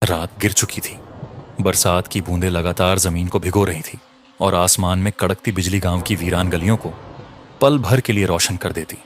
रात गिर चुकी थी। बरसात की बूंदें लगातार जमीन को भिगो रही थी और आसमान में कड़कती बिजली गांव की वीरान गलियों को पल भर के लिए रोशन कर देती।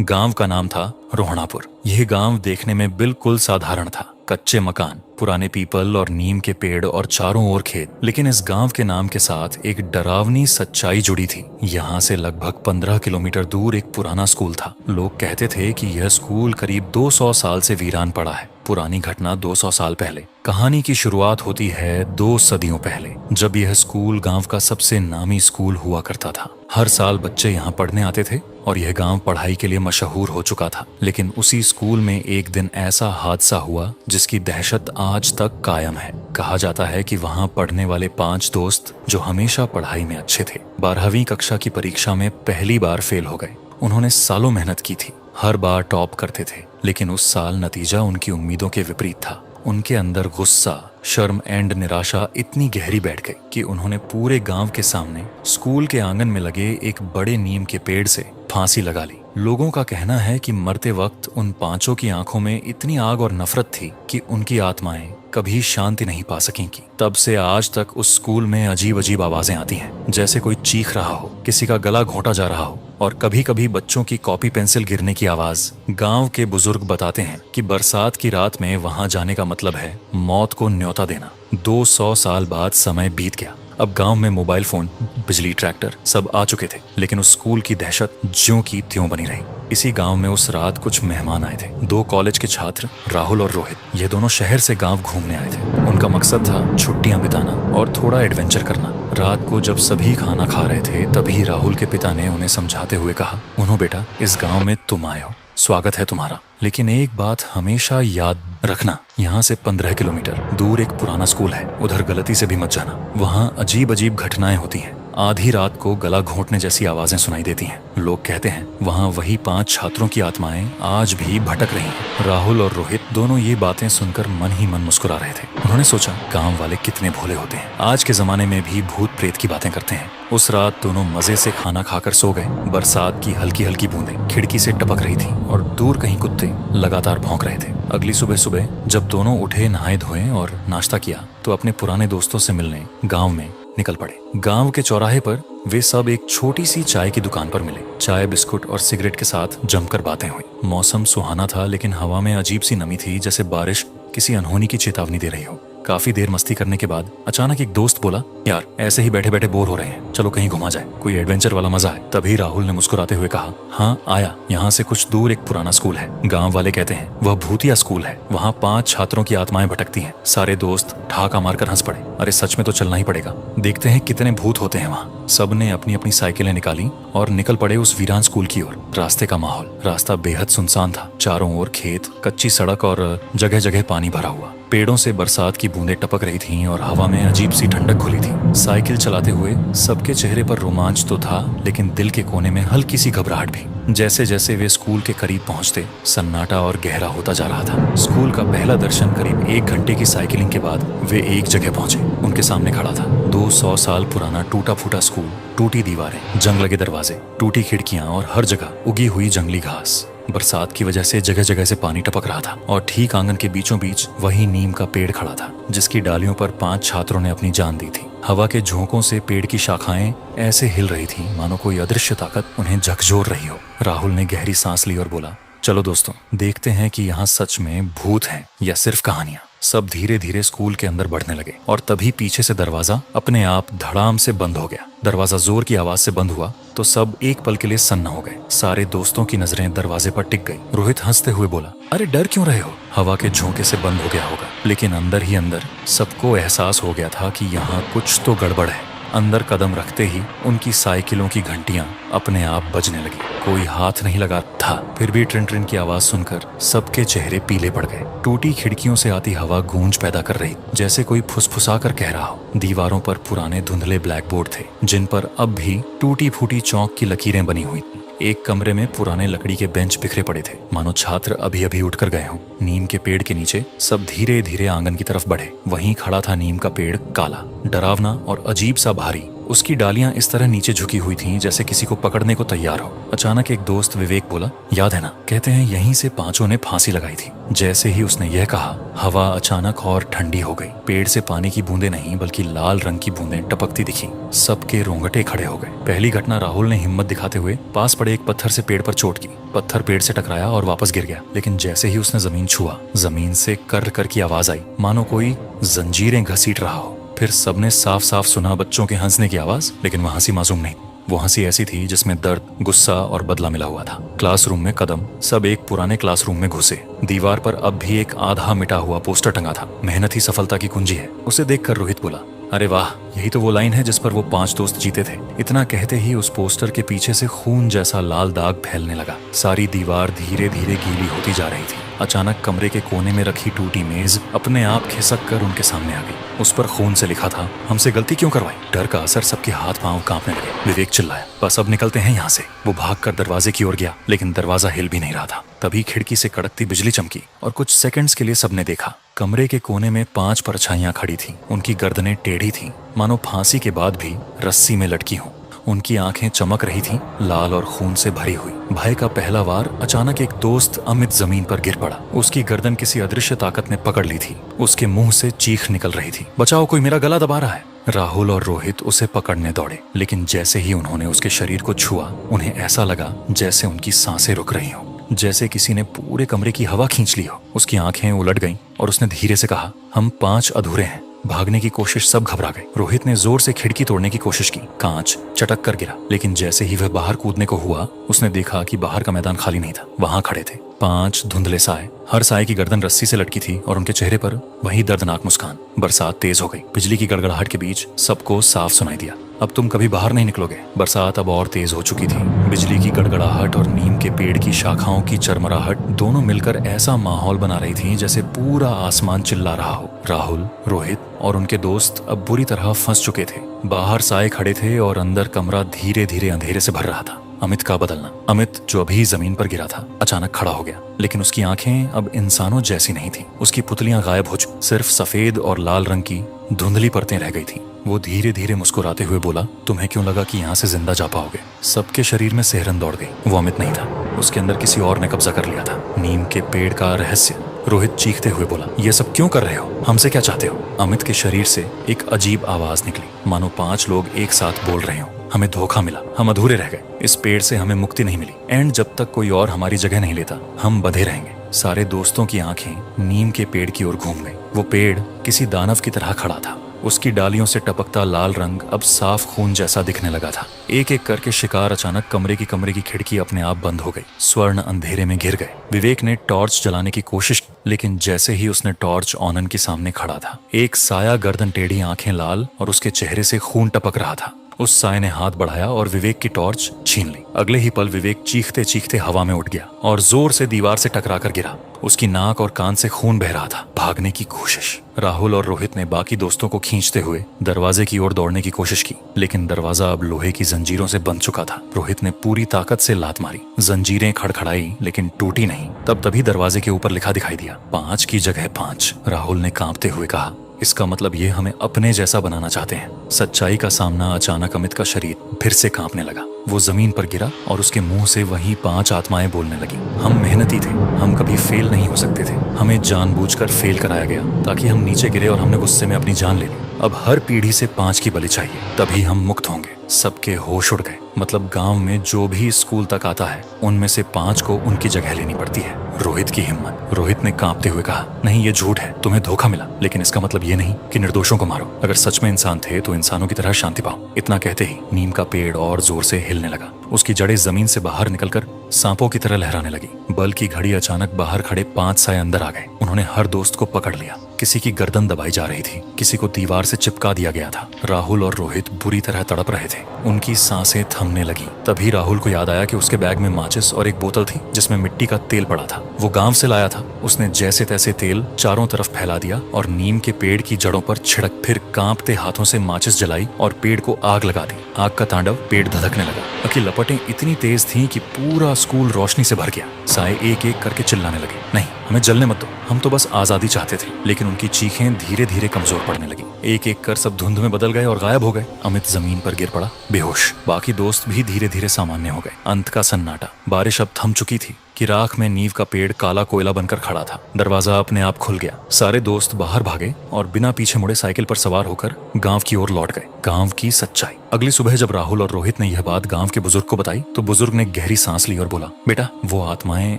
गांव का नाम था रोहणापुर। यह गांव देखने में बिल्कुल साधारण था। कच्चे मकान, पुराने पीपल और नीम के पेड़ और चारों ओर खेत। लेकिन इस गांव के नाम के साथ एक डरावनी सच्चाई जुड़ी थी। यहाँ से लगभग 15 किलोमीटर दूर एक पुराना स्कूल था। लोग कहते थे कि यह स्कूल करीब 200 साल से वीरान पड़ा है। पुरानी घटना 200 साल पहले। कहानी की शुरुआत होती है 2 सदियों पहले, जब यह स्कूल गांव का सबसे नामी स्कूल हुआ करता था। हर साल बच्चे यहाँ पढ़ने आते थे और यह गांव पढ़ाई के लिए मशहूर हो चुका था। लेकिन उसी स्कूल में एक दिन ऐसा हादसा हुआ जिसकी दहशत आज तक कायम है। कहा जाता है कि वहाँ पढ़ने वाले 5 दोस्त जो हमेशा पढ़ाई में अच्छे थे, 12वीं कक्षा की परीक्षा में पहली बार फेल हो गए। उन्होंने सालों मेहनत की थी, हर बार टॉप करते थे, लेकिन उस साल नतीजा उनकी उम्मीदों के विपरीत था। उनके अंदर गुस्सा, शर्म एंड निराशा इतनी गहरी बैठ गई कि उन्होंने पूरे गांव के सामने स्कूल के आंगन में लगे एक बड़े नीम के पेड़ से फांसी लगा ली। लोगों का कहना है कि मरते वक्त उन 5 की आंखों में इतनी आग और नफरत थी कि उनकी आत्माएं कभी शांति नहीं पा सकेंगी। तब से आज तक उस स्कूल में अजीब अजीब आवाजें आती हैं, जैसे कोई चीख रहा हो, किसी का गला घोंटा जा रहा हो और कभी कभी बच्चों की कॉपी पेंसिल गिरने की आवाज। गांव के बुजुर्ग बताते हैं कि बरसात की रात में वहां जाने का मतलब है मौत को न्योता देना। 200 साल बाद समय बीत गया। अब गांव में मोबाइल फोन, बिजली, ट्रैक्टर सब आ चुके थे, लेकिन उस स्कूल की दहशत ज्यों की त्यों बनी रही। इसी गांव में उस रात कुछ मेहमान आए थे। 2 कॉलेज के छात्र, राहुल और रोहित। ये दोनों शहर से गांव घूमने आए थे। उनका मकसद था छुट्टियां बिताना और थोड़ा एडवेंचर करना। रात को जब सभी खाना खा रहे थे, तभी राहुल के पिता ने उन्हें समझाते हुए कहा, उन्हों बेटा, इस गांव में तुम आए हो, स्वागत है तुम्हारा, लेकिन एक बात हमेशा याद रखना, यहाँ से 15 किलोमीटर दूर एक पुराना स्कूल है, उधर गलती से भी मत जाना। वहाँ अजीब अजीब घटनाएं होती हैं। आधी रात को गला घोंटने जैसी आवाजें सुनाई देती हैं। लोग कहते हैं वहाँ वही 5 छात्रों की आत्माएं आज भी भटक रही हैं। राहुल और रोहित दोनों ये बातें सुनकर मन ही मन मुस्कुरा रहे थे। उन्होंने सोचा, गांव वाले कितने भोले होते हैं, आज के जमाने में भी भूत प्रेत की बातें करते हैं। उस रात दोनों मजे से खाना खाकर सो गए। बरसात की हल्की हल्की बूंदें खिड़की से टपक रही थी और दूर कहीं कुत्ते लगातार भौंक रहे थे। अगली सुबह सुबह जब दोनों उठे, नहाए धोए और नाश्ता किया, तो अपने पुराने दोस्तों से मिलने गांव में निकल पड़े। गांव के चौराहे पर वे सब एक छोटी सी चाय की दुकान पर मिले। चाय, बिस्कुट और सिगरेट के साथ जमकर बातें हुई। मौसम सुहाना था, लेकिन हवा में अजीब सी नमी थी, जैसे बारिश किसी अनहोनी की चेतावनी दे रही हो। काफी देर मस्ती करने के बाद अचानक एक दोस्त बोला, यार ऐसे ही बैठे बैठे बोर हो रहे हैं, चलो कहीं घुमा जाए, कोई एडवेंचर वाला मजा है। तभी राहुल ने मुस्कुराते हुए कहा, हाँ आया, यहाँ से कुछ दूर एक पुराना स्कूल है। गांव वाले कहते हैं वह भूतिया स्कूल है, वहाँ 5 छात्रों की आत्माएं भटकती हैं। सारे दोस्त ठहाका मारकर हंस पड़े। अरे सच में तो चलना ही पड़ेगा, देखते हैं कितने भूत होते हैं वहाँ। सबने अपनी अपनी साइकिलें निकाली और निकल पड़े उस वीरान स्कूल की ओर। रास्ता बेहद सुनसान था। चारों ओर खेत, कच्ची सड़क और जगह जगह पानी भरा हुआ। पेड़ों से बरसात की बूंदें टपक रही थीं और हवा में अजीब सी ठंडक घुली थी। साइकिल चलाते हुए सबके चेहरे पर रोमांच तो था, लेकिन दिल के कोने में हल्की सी घबराहट भी। जैसे जैसे वे स्कूल के करीब पहुंचते, सन्नाटा और गहरा होता जा रहा था। स्कूल का पहला दर्शन करीब 1 घंटे की साइकिलिंग के बाद वे एक जगह पहुंचे। उनके सामने खड़ा था 200 साल पुराना टूटा फूटा स्कूल। टूटी दीवारें, जंग लगे दरवाजे, टूटी खिड़कियां और हर जगह उगी हुई जंगली घास। बरसात की वजह से जगह जगह से पानी टपक रहा था और ठीक आंगन के बीचों बीच वही नीम का पेड़ खड़ा था, जिसकी डालियों पर 5 छात्रों ने अपनी जान दी थी। हवा के झोंकों से पेड़ की शाखाएं ऐसे हिल रही थी मानो कोई अदृश्य ताकत उन्हें झकझोर रही हो। राहुल ने गहरी सांस ली और बोला, चलो दोस्तों, देखते हैं कि यहाँ सच में भूत हैं या सिर्फ कहानियां। सब धीरे धीरे स्कूल के अंदर बढ़ने लगे और तभी पीछे से दरवाजा अपने आप धड़ाम से बंद हो गया। दरवाजा जोर की आवाज से बंद हुआ तो सब एक पल के लिए सन्न हो गए। सारे दोस्तों की नजरें दरवाजे पर टिक गई। रोहित हंसते हुए बोला, अरे डर क्यों रहे हो, हवा के झोंके से बंद हो गया होगा। लेकिन अंदर ही अंदर सबको एहसास हो गया था कि यहाँ कुछ तो गड़बड़ है। अंदर कदम रखते ही उनकी साइकिलों की घंटियां अपने आप बजने लगी। कोई हाथ नहीं लगा था, फिर भी ट्रिन ट्रिन की आवाज सुनकर सबके चेहरे पीले पड़ गए। टूटी खिड़कियों से आती हवा गूंज पैदा कर रही, जैसे कोई फुसफुसा कर कह रहा हो। दीवारों पर पुराने धुंधले ब्लैक बोर्ड थे, जिन पर अब भी टूटी फूटी चौक की लकीरें बनी हुई थी। एक कमरे में पुराने लकड़ी के बेंच बिखरे पड़े थे, मानो छात्र अभी अभी उठकर गए हों। नीम के पेड़ के नीचे सब धीरे धीरे आंगन की तरफ बढ़े। वहीं खड़ा था नीम का पेड़, काला, डरावना और अजीब सा भारी। उसकी डालियां इस तरह नीचे झुकी हुई थीं जैसे किसी को पकड़ने को तैयार हो। अचानक एक दोस्त विवेक बोला, याद है ना, कहते हैं यहीं से पांचों ने फांसी लगाई थी। जैसे ही उसने यह कहा, हवा अचानक और ठंडी हो गई। पेड़ से पानी की बूंदें नहीं बल्कि लाल रंग की बूंदें टपकती दिखी। सबके रोंगटे खड़े हो गए। पहली घटना, राहुल ने हिम्मत दिखाते हुए पास पड़े एक पत्थर से पेड़ पर चोट की। पत्थर पेड़ से टकराया और वापस गिर गया, लेकिन जैसे ही उसने जमीन छुआ, जमीन से कर कर की आवाज आई, मानो कोई जंजीरें घसीट रहा हो। फिर सबने साफ साफ सुना बच्चों के हंसने की आवाज, लेकिन वह हंसी मासूम नहीं। वो हंसी ऐसी थी जिसमें दर्द, गुस्सा और बदला मिला हुआ था। क्लासरूम में कदम। सब एक पुराने क्लासरूम में घुसे। दीवार पर अब भी एक आधा मिटा हुआ पोस्टर टंगा था, मेहनत ही सफलता की कुंजी है। उसे देखकर रोहित बोला, अरे वाह, यही तो वो लाइन है जिस पर वो 5 दोस्त जीते थे। इतना कहते ही उस पोस्टर के पीछे से खून जैसा लाल दाग फैलने लगा। सारी दीवार धीरे धीरे गीली होती जा रही थी। अचानक कमरे के कोने में रखी टूटी मेज अपने आप खिसक कर उनके सामने आ गई। उस पर खून से लिखा था, हमसे गलती क्यों करवाई। डर का असर सबके हाथ पांव कांपने लगे। विवेक चिल्लाया, बस अब निकलते हैं यहाँ से। वो भागकर दरवाजे की ओर गया, लेकिन दरवाजा हिल भी नहीं रहा था। तभी खिड़की से कड़कती बिजली चमकी और कुछ सेकंड्स के लिए सबने देखा। कमरे के कोने में 5 परछाइयां खड़ी थीं। उनकी गर्दनें टेढ़ी थीं, मानो फांसी के बाद भी रस्सी में लटकी हों। उनकी आंखें चमक रही थीं, लाल और खून से भरी हुई। भय का पहला वार। अचानक एक दोस्त अमित जमीन पर गिर पड़ा। उसकी गर्दन किसी अदृश्य ताकत ने पकड़ ली थी। उसके मुंह से चीख निकल रही थी, बचाओ, कोई मेरा गला दबा रहा है। राहुल और रोहित उसे पकड़ने दौड़े, लेकिन जैसे ही उन्होंने उसके शरीर को छुआ, उन्हें ऐसा लगा जैसे उनकी सांसें रुक रही हों, जैसे किसी ने पूरे कमरे की हवा खींच ली हो। उसकी आंखें उलट गईं और उसने धीरे से कहा, हम 5 अधूरे हैं। भागने की कोशिश, सब घबरा गए। रोहित ने जोर से खिड़की तोड़ने की कोशिश की। कांच चटक कर गिरा, लेकिन जैसे ही वह बाहर कूदने को हुआ, उसने देखा कि बाहर का मैदान खाली नहीं था। वहां खड़े थे 5 धुंधले साए। हर साए की गर्दन रस्सी से लटकी थी और उनके चेहरे पर वही दर्दनाक मुस्कान। बरसात तेज हो गई। बिजली की गड़गड़ाहट के बीच सबको साफ सुनाई दिया, अब तुम कभी बाहर नहीं निकलोगे। बरसात अब और तेज हो चुकी थी। बिजली की गड़गड़ाहट और नीम के पेड़ की शाखाओं की चरमराहट दोनों मिलकर ऐसा माहौल बना रही थी जैसे पूरा आसमान चिल्ला रहा हो। राहुल, रोहित और उनके दोस्त अब बुरी तरह फंस चुके थे। बाहर साए खड़े थे और अंदर कमरा धीरे धीरे अंधेरे से भर रहा था। अमित का बदलना। अमित, जो अभी जमीन पर गिरा था, अचानक खड़ा हो गया, लेकिन उसकी आंखें अब इंसानों जैसी नहीं थीं। उसकी पुतलियां गायब हो चुकी, सिर्फ सफेद और लाल रंग की धुंधली परतें रह गई थीं। वो धीरे धीरे मुस्कुराते हुए बोला, तुम्हें क्यों लगा कि यहाँ से जिंदा जा पाओगे। सबके शरीर में सिहरन दौड़ गई। वो अमित नहीं था, उसके अंदर किसी और ने कब्जा कर लिया था। नीम के पेड़ का रहस्य। रोहित चीखते हुए बोला, ये सब क्यों कर रहे हो, हमसे क्या चाहते हो। अमित के शरीर से एक अजीब आवाज निकली, मानो 5 लोग एक साथ बोल रहे हो, हमें धोखा मिला, हम अधूरे रह गए, इस पेड़ से हमें मुक्ति नहीं मिली, एंड जब तक कोई और हमारी जगह नहीं लेता, हम बंधे रहेंगे। सारे दोस्तों की आंखें नीम के पेड़ की ओर घूम गई। वो पेड़ किसी दानव की तरह खड़ा था। उसकी डालियों से टपकता लाल रंग अब साफ खून जैसा दिखने लगा था। एक एक करके शिकार अचानक कमरे की खिड़की अपने आप बंद हो गई। स्वर्ण अंधेरे में घिर गए। विवेक ने टॉर्च जलाने की कोशिश की, लेकिन जैसे ही उसने टॉर्च ऑनन के सामने खड़ा था, एक साया, गर्दन टेढ़ी, आंखें लाल और उसके चेहरे से खून टपक रहा था। उस साय ने हाथ बढ़ाया और विवेक की टॉर्च छीन ली। अगले ही पल विवेक चीखते चीखते हवा में उठ गया और जोर से दीवार से टकरा कर गिरा। उसकी नाक और कान से खून बह रहा था। भागने की कोशिश। राहुल और रोहित ने बाकी दोस्तों को खींचते हुए दरवाजे की ओर दौड़ने की कोशिश की, लेकिन दरवाजा अब लोहे की जंजीरों से बंध चुका था। रोहित ने पूरी ताकत से लात मारी। जंजीरें खड़खड़ाई, लेकिन टूटी नहीं। तभी दरवाजे के ऊपर लिखा दिखाई दिया, 5 की जगह 5। राहुल ने कांपते हुए कहा, इसका मतलब ये हमें अपने जैसा बनाना चाहते हैं। सच्चाई का सामना। अचानक अमित का शरीर फिर से कांपने लगा। वो जमीन पर गिरा और उसके मुंह से वही 5 आत्माएं बोलने लगी, हम मेहनती थे, हम कभी फेल नहीं हो सकते थे, हमें जानबूझकर फेल कराया गया ताकि हम नीचे गिरे और हमने गुस्से में अपनी जान ले ली। अब हर पीढ़ी से 5 की बलि चाहिए, तभी हम मुक्त होंगे। सबके होश उड़ गए। मतलब गांव में जो भी स्कूल तक आता है, उनमें से 5 को उनकी जगह लेनी पड़ती है। रोहित की हिम्मत। रोहित ने कांपते हुए कहा, नहीं, ये झूठ है, तुम्हें धोखा मिला, लेकिन इसका मतलब ये नहीं कि निर्दोषों को मारो। अगर सच में इंसान थे तो इंसानों की तरह शांति पाओ। इतना कहते ही नीम का पेड़ और जोर से हिलने लगा। उसकी जड़ें जमीन से बाहर निकलकर सांपों की तरह लहराने लगी। बल की घड़ी। अचानक बाहर खड़े 5 साए अंदर आ गए। उन्होंने हर दोस्त को पकड़ लिया। किसी की गर्दन दबाई जा रही थी, किसी को दीवार से चिपका दिया गया था। राहुल और रोहित बुरी तरह तड़प रहे थे। उनकी सांसें थमने लगी। तभी राहुल को याद आया कि उसके बैग में माचिस और एक बोतल थी जिसमें मिट्टी का तेल पड़ा था। वो गांव से लाया था। उसने जैसे तैसे तेल चारों तरफ फैला दिया और नीम के पेड़ की जड़ों पर छिड़क, फिर कांपते हाथों से माचिस जलाई और पेड़ को आग लगा दी। आग का तांडव। पेड़ धधकने लगा। की लपटें इतनी तेज थीं कि पूरा स्कूल रोशनी से भर गया। साए एक एक करके चिल्लाने लगे, नहीं हमें जलने मत दो, हम तो बस आजादी चाहते थे। लेकिन उनकी चीखें धीरे धीरे कमजोर पड़ने लगी। एक एक कर सब धुंध में बदल गए और गायब हो गए। अमित जमीन पर गिर पड़ा बेहोश। बाकी दोस्त भी धीरे धीरे सामान्य हो गए। अंत का सन्नाटा। बारिश अब थम चुकी थी कि राख में नींव का पेड़ काला कोयला बनकर खड़ा था। दरवाजा अपने आप खुल गया। सारे दोस्त बाहर भागे और बिना पीछे मुड़े साइकिल पर सवार होकर गांव की ओर लौट गए। गांव की सच्चाई। अगली सुबह जब राहुल और रोहित ने यह बात गांव के बुजुर्ग को बताई तो बुजुर्ग ने गहरी सांस ली और बोला, बेटा वो आत्माएं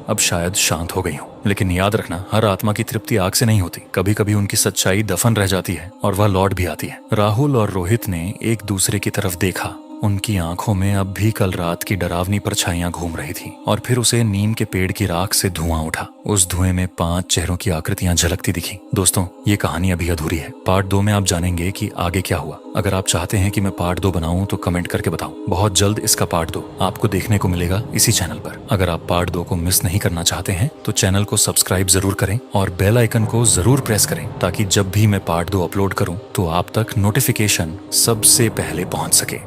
अब शायद शांत हो गई हों, लेकिन याद रखना हर आत्मा की तृप्ति आग से नहीं होती। कभी कभी उनकी सच्चाई दफन रह जाती है और वह लौट भी आती है। राहुल और रोहित ने एक दूसरे की तरफ देखा। उनकी आंखों में अब भी कल रात की डरावनी परछाइयां घूम रही थी। और फिर उसे नीम के पेड़ की राख से धुआं उठा। उस धुएं में 5 चेहरों की आकृतियां झलकती दिखी। दोस्तों, ये कहानी अभी अधूरी है। पार्ट 2 में आप जानेंगे कि आगे क्या हुआ। अगर आप चाहते हैं कि मैं पार्ट 2 बनाऊं तो कमेंट करके बताओ। बहुत जल्द इसका पार्ट 2 आपको देखने को मिलेगा इसी चैनल पर। अगर आप पार्ट 2 को मिस नहीं करना चाहते हैं तो चैनल को सब्सक्राइब जरूर करें और बेल आइकन को जरूर प्रेस करें, ताकि जब भी मैं पार्ट 2 अपलोड करूं तो आप तक नोटिफिकेशन सबसे पहले पहुंच सके।